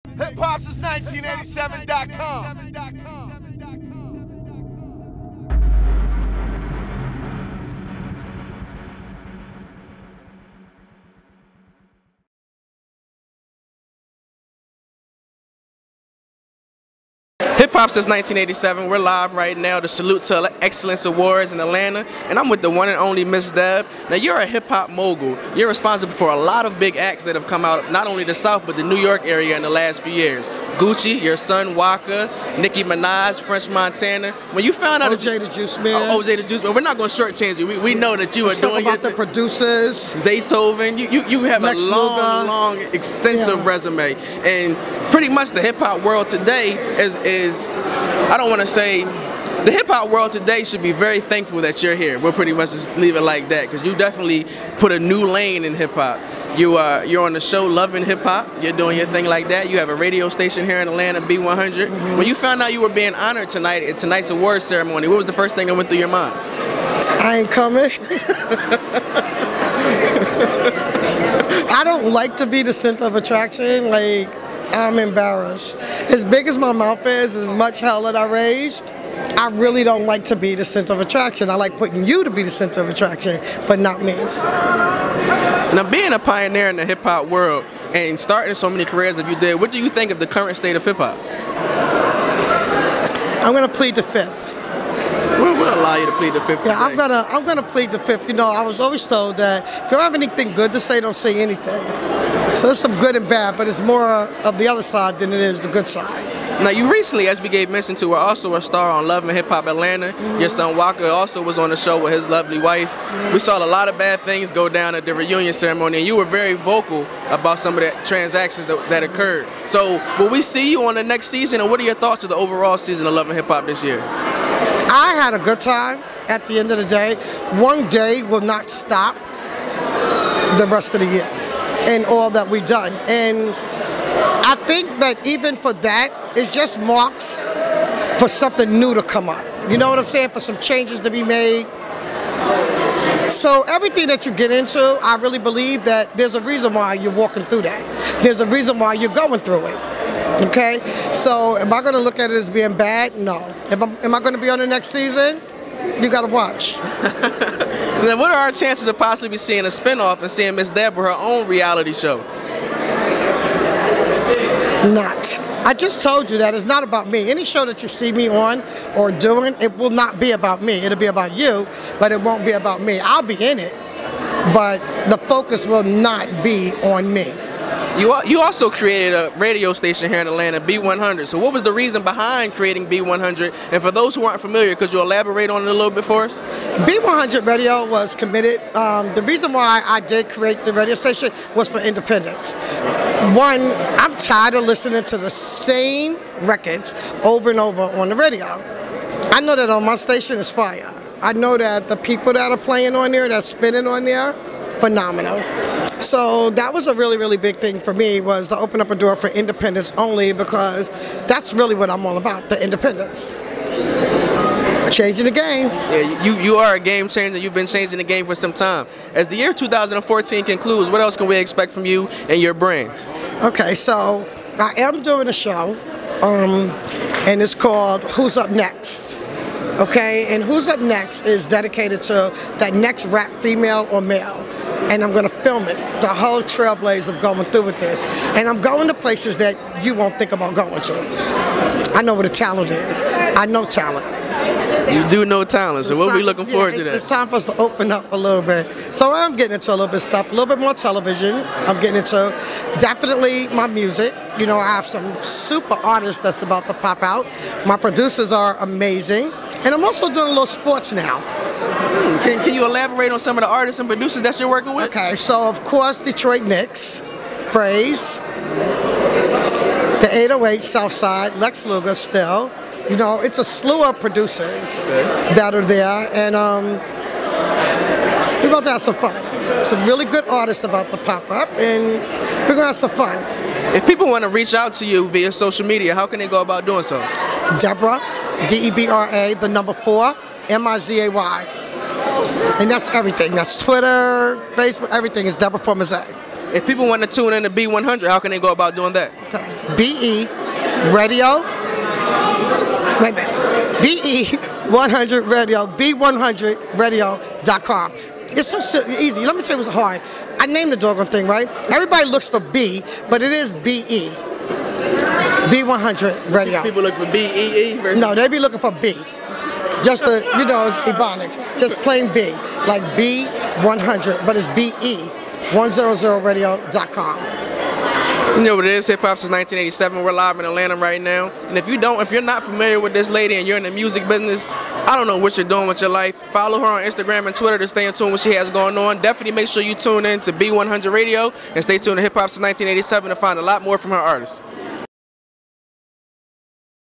Hip-hop since 1987.com. Hip Hop since 1987. We're live right now. The Salute to Excellence Awards in Atlanta, and I'm with the one and only Miss Deb. Now you're a hip hop mogul. You're responsible for a lot of big acts that have come out, not only the South but the New York area in the last few years. Gucci, your son Waka, Nicki Minaj, French Montana. When you found out OJ the Juice Man, OJ the Juice Man, we're not going to shortchange you. We know that you are doing about the producers. Zaytoven. You have a long, extensive resume, and pretty much the hip hop world today is I don't want to say. The hip-hop world today should be very thankful that you're here. We'll pretty much just leave it like that, because you definitely put a new lane in hip-hop. You're on the show Loving Hip Hop. You're doing your thing like that. You have a radio station here in Atlanta, B100. When you found out you were being honored tonight at tonight's awards ceremony, what was the first thing that went through your mind? I ain't coming. I don't like to be the center of attraction. Like, I'm embarrassed. As big as my mouth is, as much hell that I raise, I really don't like to be the center of attraction. I like putting you to be the center of attraction, but not me. Now, being a pioneer in the hip-hop world and starting so many careers as you did, what do you think of the current state of hip-hop? I'm going to plead the fifth. We'll allow you to plead the fifth. Yeah, today. I'm gonna plead the fifth. You know, I was always told that if you don't have anything good to say, don't say anything. So there's some good and bad, but it's more of the other side than it is the good side. Now, you recently, as we gave mention to, were also a star on Love and Hip Hop Atlanta. Your son Waka also was on the show with his lovely wife. We saw a lot of bad things go down at the reunion ceremony, and you were very vocal about some of the transactions that occurred. So, will we see you on the next season, and what are your thoughts of the overall season of Love and Hip Hop this year? I had a good time at the end of the day. One day will not stop the rest of the year and all that we've done. And I think that even for that, it just marks for something new to come up. You know what I'm saying? For some changes to be made. So everything that you get into, I really believe that there's a reason why you're walking through that. There's a reason why you're going through it. Okay? So am I going to look at it as being bad? No. Am I going to be on the next season? You got to watch. Then what are our chances of possibly seeing a spinoff and seeing Miss Deb with her own reality show? Not. I just told you that it's not about me. Any show that you see me on or doing, it will not be about me. It'll be about you, but it won't be about me. I'll be in it, but the focus will not be on me. You also created a radio station here in Atlanta, B100. So what was the reason behind creating B100? And for those who aren't familiar, could you elaborate on it a little bit for us? B100 Radio was committed. The reason why I did create the radio station was for independence. One, I'm tired of listening to the same records over and over on the radio. I know that on my station is fire. I know that the people that are playing on there, that's spinning on there, phenomenal. So that was a really, really big thing for me, was to open up a door for independence only, because that's really what I'm all about, the independence. Changing the game. Yeah, you are a game changer. You've been changing the game for some time. As the year 2014 concludes, what else can we expect from you and your brands? Okay, so I am doing a show, and it's called Who's Up Next? Okay, and Who's Up Next is dedicated to that next rap female or male. And I'm going to film it, the whole trailblaze of going through with this. And I'm going to places that you won't think about going to. I know where the talent is. I know talent. You do know talent, so we'll be looking forward to that. It's time for us to open up a little bit. So I'm getting into a little bit of stuff, a little bit more television. I'm getting into definitely my music. You know, I have some super artists that's about to pop out. My producers are amazing. And I'm also doing a little sports now. Can you elaborate on some of the artists and producers that you're working with? Okay, so of course Detroit Knicks, Phrase, the 808 Southside, Lex Luger still. You know, it's a slew of producers that are there, and we're about to have some fun. Some really good artists about to pop up, and we're going to have some fun. If people want to reach out to you via social media, how can they go about doing so? Debra, D-E-B-R-A, the number 4, M-I-Z-A-Y. And that's everything. That's Twitter, Facebook, everything is Debra for Mosaic. if people want to tune in to B100, how can they go about doing that? Okay. BE Radio. Wait a minute. BE100 Radio. B100radio.com. It's so easy. Let me tell you what's hard. I named the doggone thing, right? Everybody looks for B, but it is BE. B100 Radio. People look for BEE? No, they be looking for B. Just the, you know, it's Ebonics. Just plain B. Like B100, but it's BE100radio.com. You know what it is, hip hop since 1987. We're live in Atlanta right now. And if you're not familiar with this lady and you're in the music business, I don't know what you're doing with your life. Follow her on Instagram and Twitter to stay in tune with what she has going on. Definitely make sure you tune in to B100 Radio and stay tuned to Hip Hop since 1987 to find a lot more from her artists.